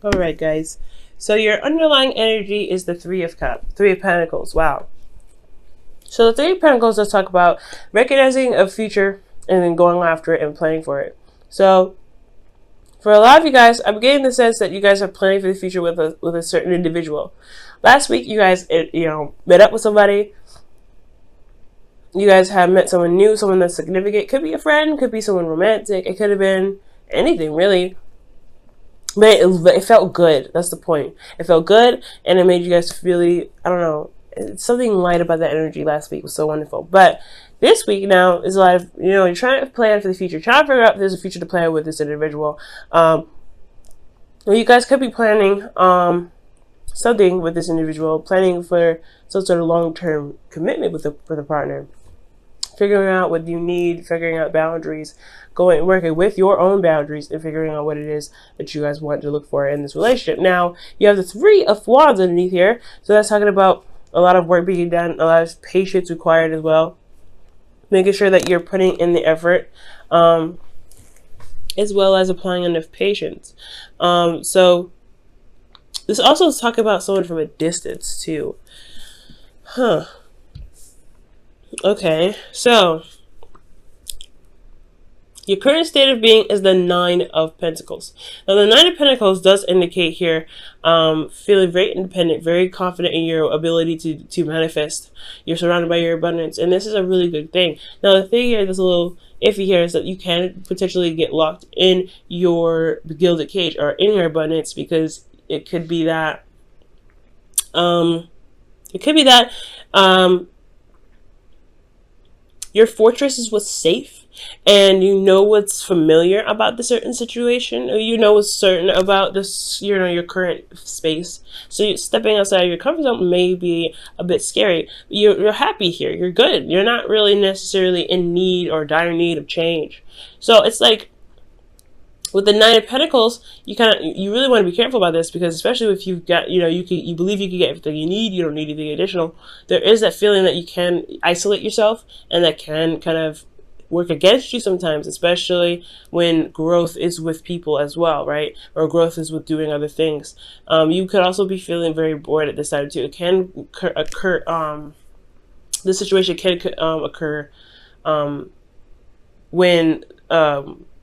All right, guys. So your underlying energy is the Three of Pentacles. Wow. So the Three of Pentacles, let's talk about recognizing a future and then going after it and planning for it. So for a lot of you guys, I'm getting the sense that you guys are planning for the future with a certain individual. Last week, you guys, met up with somebody. You guys have met someone new, someone that's significant. Could be a friend, could be someone romantic. It could have been anything, really. But it felt good. That's the point. It felt good, and it made you guys really, I don't know, something light about that energy last week was so wonderful. But this week now is a lot of, you're trying to plan for the future. Trying to figure out if there's a future to plan with this individual. You guys could be planning something with this individual, planning for some sort of long-term commitment with a partner. Figuring out what you need, figuring out boundaries, working with your own boundaries and figuring out what it is that you guys want to look for in this relationship. Now, you have the Three of Wands underneath here. So that's talking about a lot of work being done, a lot of patience required as well. Making sure that you're putting in the effort, as well as applying enough patience. So this also is talking about someone from a distance too. Okay, so your current state of being is the Nine of Pentacles. Now, the Nine of Pentacles does indicate here feeling very independent, very confident in your ability to manifest. You're surrounded by your abundance, and this is a really good thing. Now, the thing here that's a little iffy here is that you can potentially get locked in your gilded cage or in your abundance, because it could be that your fortress is what's safe, and you know what's familiar about the certain situation, or you know what's certain about this, your current space. So stepping outside of your comfort zone may be a bit scary. You're happy here. You're good. You're not really necessarily in need or dire need of change. So it's like, with the Nine of Pentacles, you really want to be careful about this, because especially if you've got, you believe you can get everything you need, you don't need anything additional. There is that feeling that you can isolate yourself, and that can kind of work against you sometimes, especially when growth is with people as well, right? Or growth is with doing other things. You could also be feeling very bored at this time too. It can occur. This situation can occur when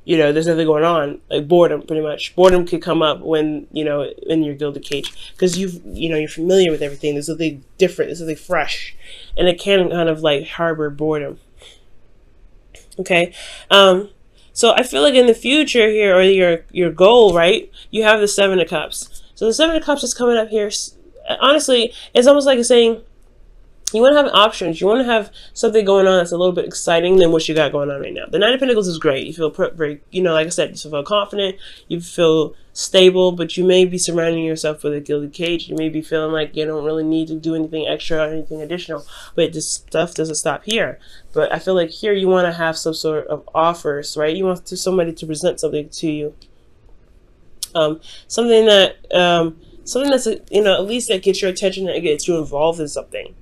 there's nothing going on, like boredom. Pretty much boredom could come up when in your gilded cage, because you're familiar with everything. There's something different, there's something fresh, and it can kind of like harbor boredom. Okay, so I feel like in the future here, or your goal, right, you have the Seven of Cups. So the Seven of Cups is coming up here. Honestly, it's almost like it's saying you want to have options. You want to have something going on that's a little bit exciting than what you got going on right now. The Nine of Pentacles is great. You feel very, like I said, you feel confident. You feel stable, but you may be surrounding yourself with a gilded cage. You may be feeling like you don't really need to do anything extra or anything additional, but this stuff doesn't stop here. But I feel like here you want to have some sort of offers, right? You want somebody to present something to you. Something that's, at least that gets your attention and gets you involved in something.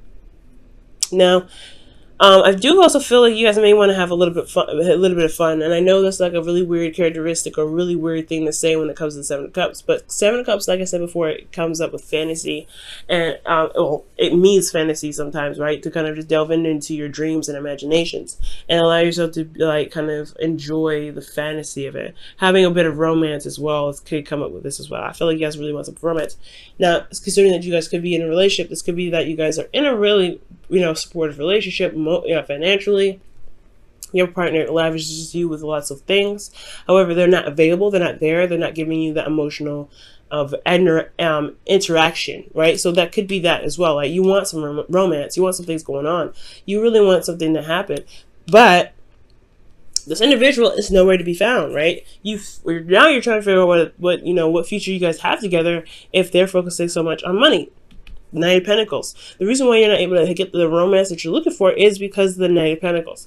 Now, I do also feel like you guys may want to have a little bit of fun, and I know that's like a really weird characteristic or really weird thing to say when it comes to the Seven of Cups. But Seven of Cups, like I said before, it comes up with fantasy, and it means fantasy sometimes, right? To kind of just delve into your dreams and imaginations, and allow yourself to like kind of enjoy the fantasy of it. Having a bit of romance as well could come up with this as well. I feel like you guys really want some romance. Now, considering that you guys could be in a relationship, this could be that you guys are in a really supportive relationship. Financially, your partner lavishes you with lots of things. However, they're not available, they're not there, they're not giving you that emotional interaction, right? So that could be that as well. Like, you want some romance, you want some things going on, you really want something to happen, but this individual is nowhere to be found, right? Now you're trying to figure out what future you guys have together if they're focusing so much on money. Nine of Pentacles. The reason why you're not able to get the romance that you're looking for is because of the Nine of Pentacles.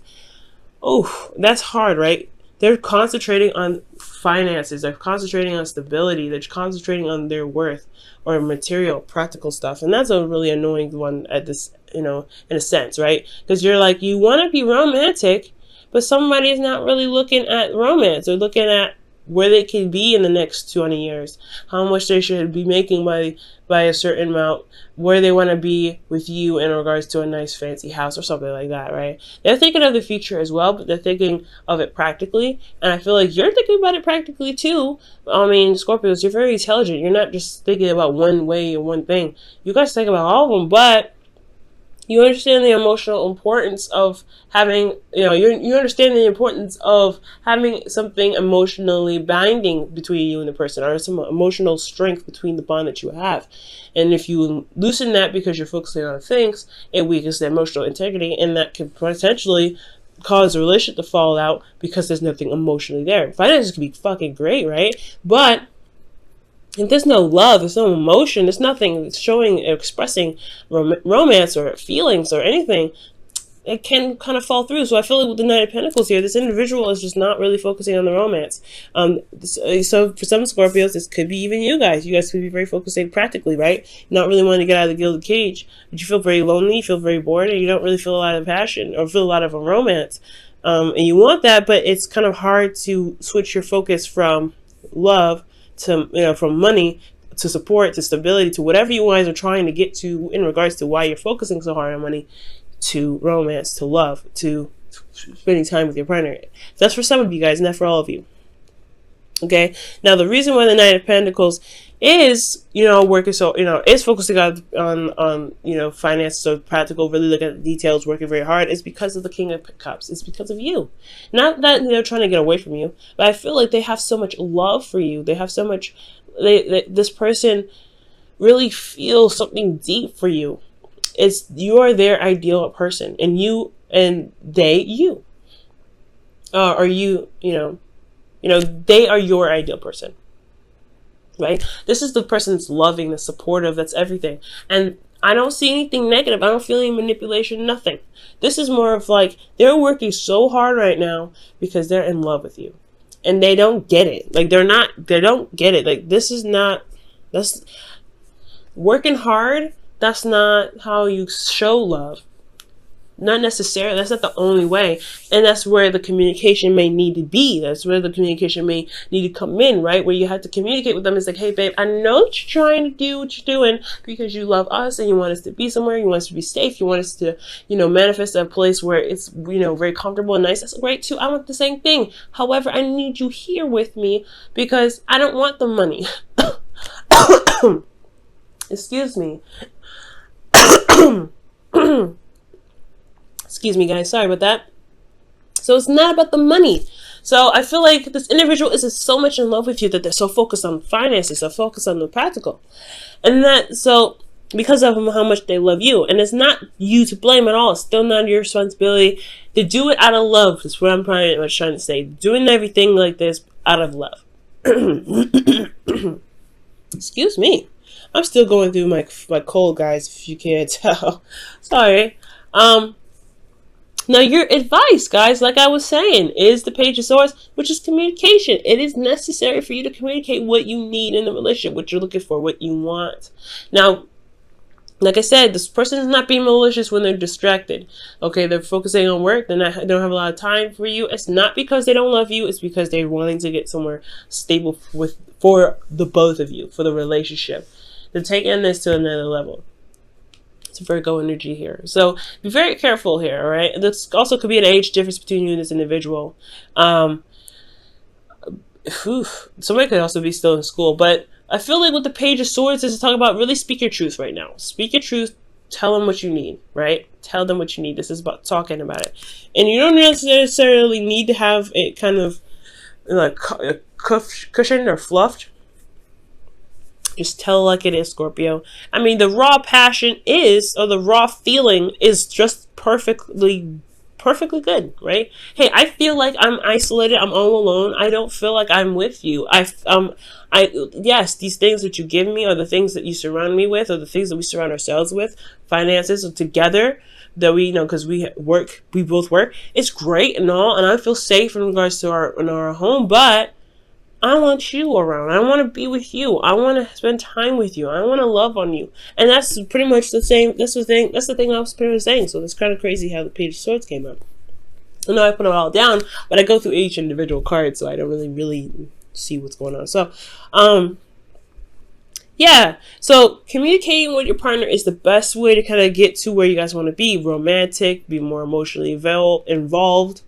Oh, that's hard, right? They're concentrating on finances. They're concentrating on stability. They're concentrating on their worth or material, practical stuff. And that's a really annoying one at this, in a sense, right? Because you're like, you want to be romantic, but somebody is not really looking at romance. They're looking at where they can be in the next 20 years, how much they should be making by a certain amount, where they want to be with you in regards to a nice fancy house or something like that, right? They're thinking of the future as well, but they're thinking of it practically. And I feel like you're thinking about it practically too. I mean, Scorpios, you're very intelligent. You're not just thinking about one way or one thing. You guys think about all of them, but you understand the emotional importance of having, you understand the importance of having something emotionally binding between you and the person, or some emotional strength between the bond that you have. And if you loosen that because you're focusing on things, it weakens the emotional integrity, and that can potentially cause a relationship to fall out because there's nothing emotionally there. Finances can be fucking great, right? But if there's no love, there's no emotion, there's nothing showing, expressing romance or feelings or anything, it can kind of fall through. So I feel like with the Knight of Pentacles here, this individual is just not really focusing on the romance. So for some Scorpios, this could be even you guys. You guys could be very focusing practically, right? Not really wanting to get out of the gilded cage, but you feel very lonely, you feel very bored, and you don't really feel a lot of passion or feel a lot of a romance. And you want that, but it's kind of hard to switch your focus from love to, from money to support to stability to whatever you guys are trying to get to in regards to why you're focusing so hard on money, to romance, to love, to spending time with your partner. That's for some of you guys, not for all of you. Okay, now the reason why the Knight of Pentacles is, working so, is focusing on finances, so practical, really look at the details, working very hard, is because of the King of Cups. It's because of you. Not that they're trying to get away from you, but I feel like they have so much love for you. They have so much, this person really feels something deep for you. You're their ideal person, and you, and they, you. Or you, they are your ideal person. Right? This is the person that's loving, that's supportive, that's everything. And I don't see anything negative. I don't feel any manipulation, nothing. This is more of like, they're working so hard right now because they're in love with you. And they don't get it. Like, they don't get it. Like, that's working hard. That's not how you show love. Not necessarily. That's not the only way. And that's where the communication may need to be. That's where the communication may need to come in, right? Where you have to communicate with them. It's like, hey, babe, I know that you're trying to do what you're doing because you love us and you want us to be somewhere. You want us to be safe. You want us to, manifest a place where it's, very comfortable and nice. That's great too. I want the same thing. However, I need you here with me because I don't want the money. Excuse me. Excuse me, guys. Sorry about that. So it's not about the money. So I feel like this individual is so much in love with you that they're so focused on finances, so focused on the practical. And so because of how much they love you. And it's not you to blame at all. It's still not your responsibility to do it out of love. That's what I'm pretty much trying to say. Doing everything like this out of love. Excuse me. I'm still going through my cold, guys, if you can't tell. Sorry. Now, your advice, guys, like I was saying, is the Page of Swords, which is communication. It is necessary for you to communicate what you need in the relationship, what you're looking for, what you want. Now, like I said, this person is not being malicious when they're distracted. Okay, they're focusing on work. They don't have a lot of time for you. It's not because they don't love you. It's because they're wanting to get somewhere stable for the both of you, for the relationship. They're taking this to another level. It's Virgo energy here. So be very careful here, all right? This also could be an age difference between you and this individual. Somebody could also be still in school, but I feel like with the Page of Swords is to talk about really speak your truth right now. Speak your truth. Tell them what you need, right? Tell them what you need. This is about talking about it. And you don't necessarily need to have it kind of like cushioned or fluffed. Just tell like it is, Scorpio. I mean, the raw passion or the raw feeling is just perfectly good, right? Hey, I feel like I'm isolated. I'm all alone. I don't feel like I'm with you. Yes, these things that you give me are the things that you surround me with, or the things that we surround ourselves with. Finances together that we, because we both work. It's great and all, and I feel safe in regards to our home, but I want you around. I want to be with you. I want to spend time with you. I want to love on you. And that's pretty much the same. That's the thing I was pretty much saying. So it's kind of crazy how the Page of Swords came up. I know I put it all down, but I go through each individual card, so I don't really see what's going on. So, yeah, so communicating with your partner is the best way to kind of get to where you guys want to be. Romantic, be more emotionally involved,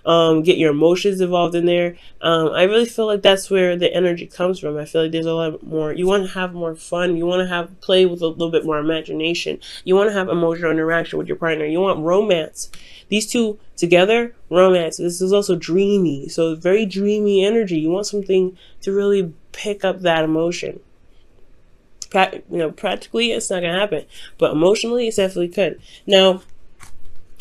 get your emotions involved in there. I really feel like that's where the energy comes from. I feel like there's a lot more, you want to have more fun, you want to have play with a little bit more imagination, you want to have emotional interaction with your partner, you want romance. These two together, romance. This is also dreamy, so very dreamy energy. You want something to really pick up that emotion. Practically it's not gonna happen, but emotionally it definitely could. Now,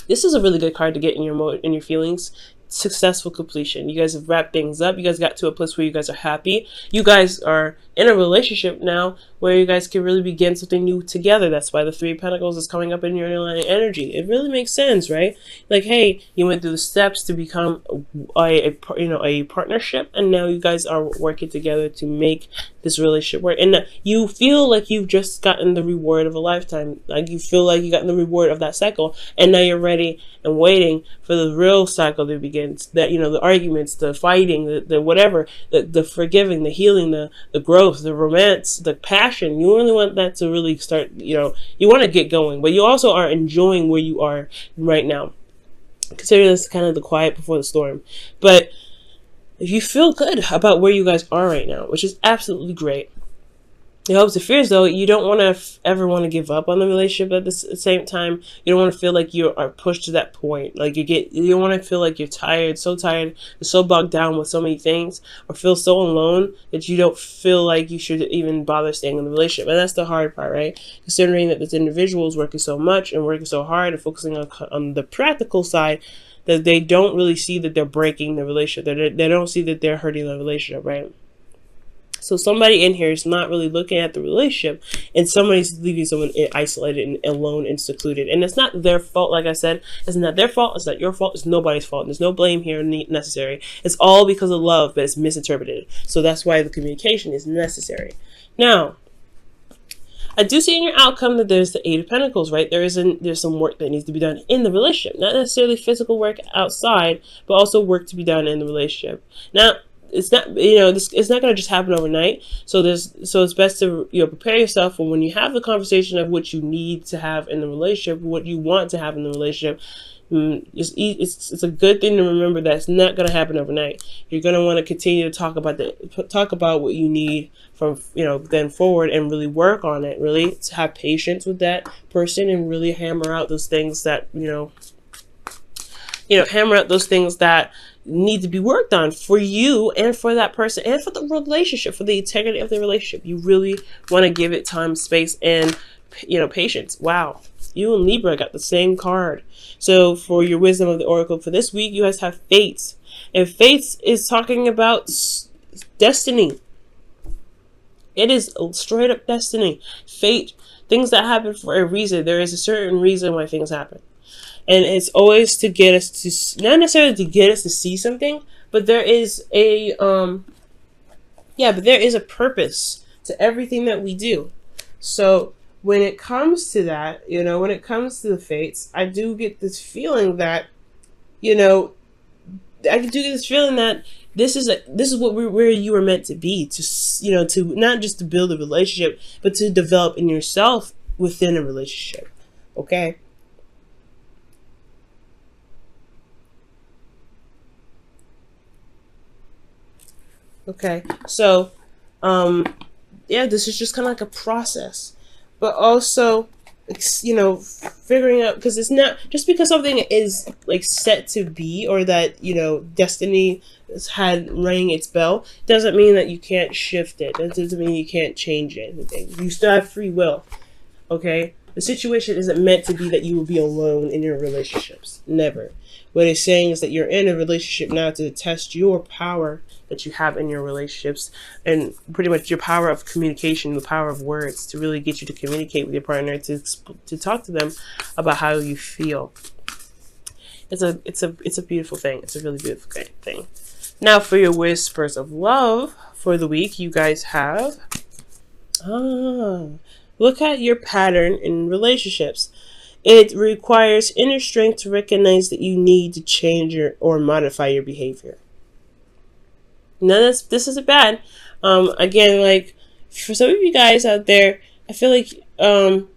this is a really good card to get in your feelings. Successful completion. You guys have wrapped things up. You guys got to a place where you guys are happy. You guys are in a relationship now where you guys can really begin something new together. That's why the Three of Pentacles is coming up in your underlying energy. It really makes sense, right? Like, hey, you went through the steps to become a partnership, and now you guys are working together to make this relationship work. And you feel like you've just gotten the reward of a lifetime. Like, you feel like you gotten the reward of that cycle, and now you're ready and waiting for the real cycle to begin. That, the arguments, the fighting, the whatever, the forgiving, the healing, the growth, the romance, the passion. You really want that to really start, you want to get going, but you also are enjoying where you are right now. Consider this kind of the quiet before the storm. But if you feel good about where you guys are right now, which is absolutely great, it hopes and fears, though, you don't want to ever want to give up on the relationship. At the same time, you don't want to feel like you are pushed to that point. Like, you don't want to feel like you're tired, so bogged down with so many things, or feel so alone that you don't feel like you should even bother staying in the relationship. And that's the hard part, right? Considering that this individual is working so much and working so hard and focusing on the practical side, that they don't really see that they're breaking the relationship. They don't see that they're hurting the relationship, right? So somebody in here is not really looking at the relationship, and somebody's leaving someone isolated and alone and secluded. And it's not their fault. Like I said, it's not their fault. It's not your fault. It's nobody's fault. There's no blame here necessary. It's all because of love, but it's misinterpreted. So that's why the communication is necessary. Now, I do see in your outcome that there's the Eight of Pentacles, right? There's some work that needs to be done in the relationship. Not necessarily physical work outside, but also work to be done in the relationship. Now, it's not, it's not going to just happen overnight. So it's best to, prepare yourself for when you have the conversation of what you need to have in the relationship, what you want to have in the relationship. It's a good thing to remember that it's not going to happen overnight. You're going to want to continue to talk about what you need from, then forward, and really work on it, really to have patience with that person and really hammer out those things that, hammer out those things that need to be worked on for you and for that person and for the relationship, for the integrity of the relationship. You really want to give it time, space, and patience. Wow, you and Libra got the same card. So for your wisdom of the oracle for this week, you guys have Fates, and Fates is talking about destiny. It is straight up destiny, fate, things that happen for a reason. There is a certain reason why things happen. And it's always to get us to, not necessarily to get us to see something, but there is a, purpose to everything that we do. So when it comes to that, when it comes to the fates, I do get this feeling that, this is where you were meant to be, to not just to build a relationship, but to develop in yourself within a relationship. Okay. Okay, so, this is just kind of like a process, but also, figuring out, because it's not, just because something is, like, set to be, or that, destiny has had ringing its bell, doesn't mean that you can't shift it. That doesn't mean you can't change it. You still have free will, okay? The situation isn't meant to be that you will be alone in your relationships. Never. What it's saying is that you're in a relationship now to test your power that you have in your relationships, and pretty much your power of communication, the power of words, to really get you to communicate with your partner, to talk to them about how you feel. It's a beautiful thing. It's a really beautiful thing. Now for your whispers of love for the week, you guys have look at your pattern in relationships. It requires inner strength to recognize that you need to change or modify your behavior. this isn't bad. Again, like for some of you guys out there, I feel like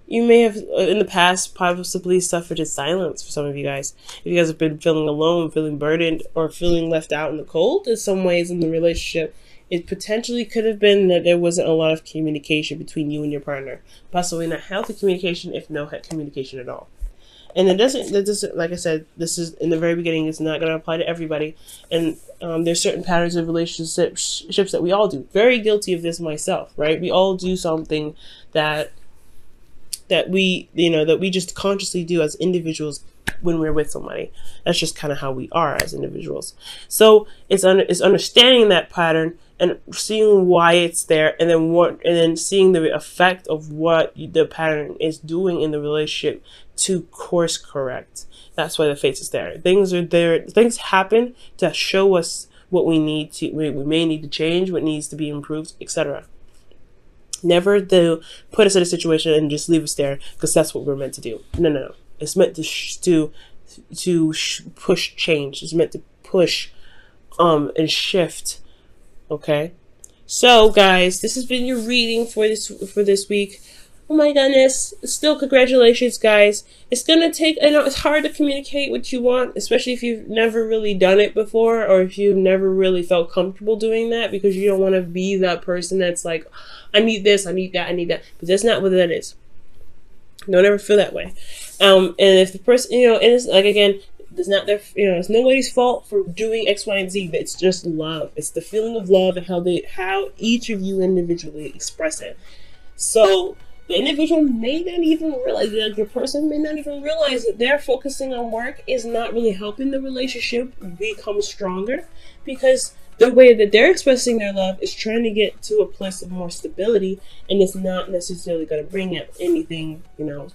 you may have in the past possibly suffered in silence. For some of you guys, if you guys have been feeling alone, feeling burdened, or feeling left out in the cold in some ways in the relationship, it potentially could have been that there wasn't a lot of communication between you and your partner, possibly not healthy communication, if no communication at all. And that doesn't, like I said, this is in the very beginning, it's not going to apply to everybody. And there's certain patterns of relationships that we all do. Very guilty of this myself, right? We all do something that we just consciously do as individuals when we're with somebody. That's just kind of how we are as individuals. So it's understanding that pattern and seeing why it's there, and then seeing the effect of what the pattern is doing in the relationship to course correct. That's why the fates is there. Things are there. Things happen to show us what we may need to change, what needs to be improved, etc. Never to put us in a situation and just leave us there because that's what we're meant to do. No. It's meant to push change. It's meant to push and shift. Okay. So guys, this has been your reading for this week. Oh my goodness. Still, congratulations, guys. It's gonna take, I know it's hard to communicate what you want, especially if you've never really done it before, or if you've never really felt comfortable doing that, because you don't want to be that person that's like, I need this, I need that, I need that. But that's not what that is. Don't ever feel that way. And if the person, and it's like, again, it's not their, it's nobody's fault for doing X, Y, and Z, but it's just love. It's the feeling of love and how each of you individually express it. So the individual may not even realize, like your person may not even realize that they're focusing on work is not really helping the relationship become stronger, because the way that they're expressing their love is trying to get to a place of more stability, and it's not necessarily going to bring up anything,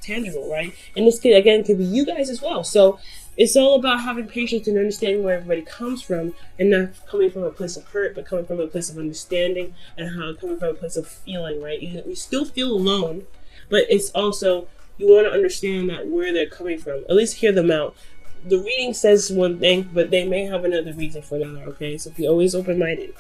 tangible, right? And this could be you guys as well. So it's all about having patience and understanding where everybody comes from, and not coming from a place of hurt, but coming from a place of understanding, and coming from a place of feeling, right? You still feel alone, but it's also, you want to understand that where they're coming from, at least hear them out. The reading says one thing, but they may have another reason for another, okay? So be always open-minded.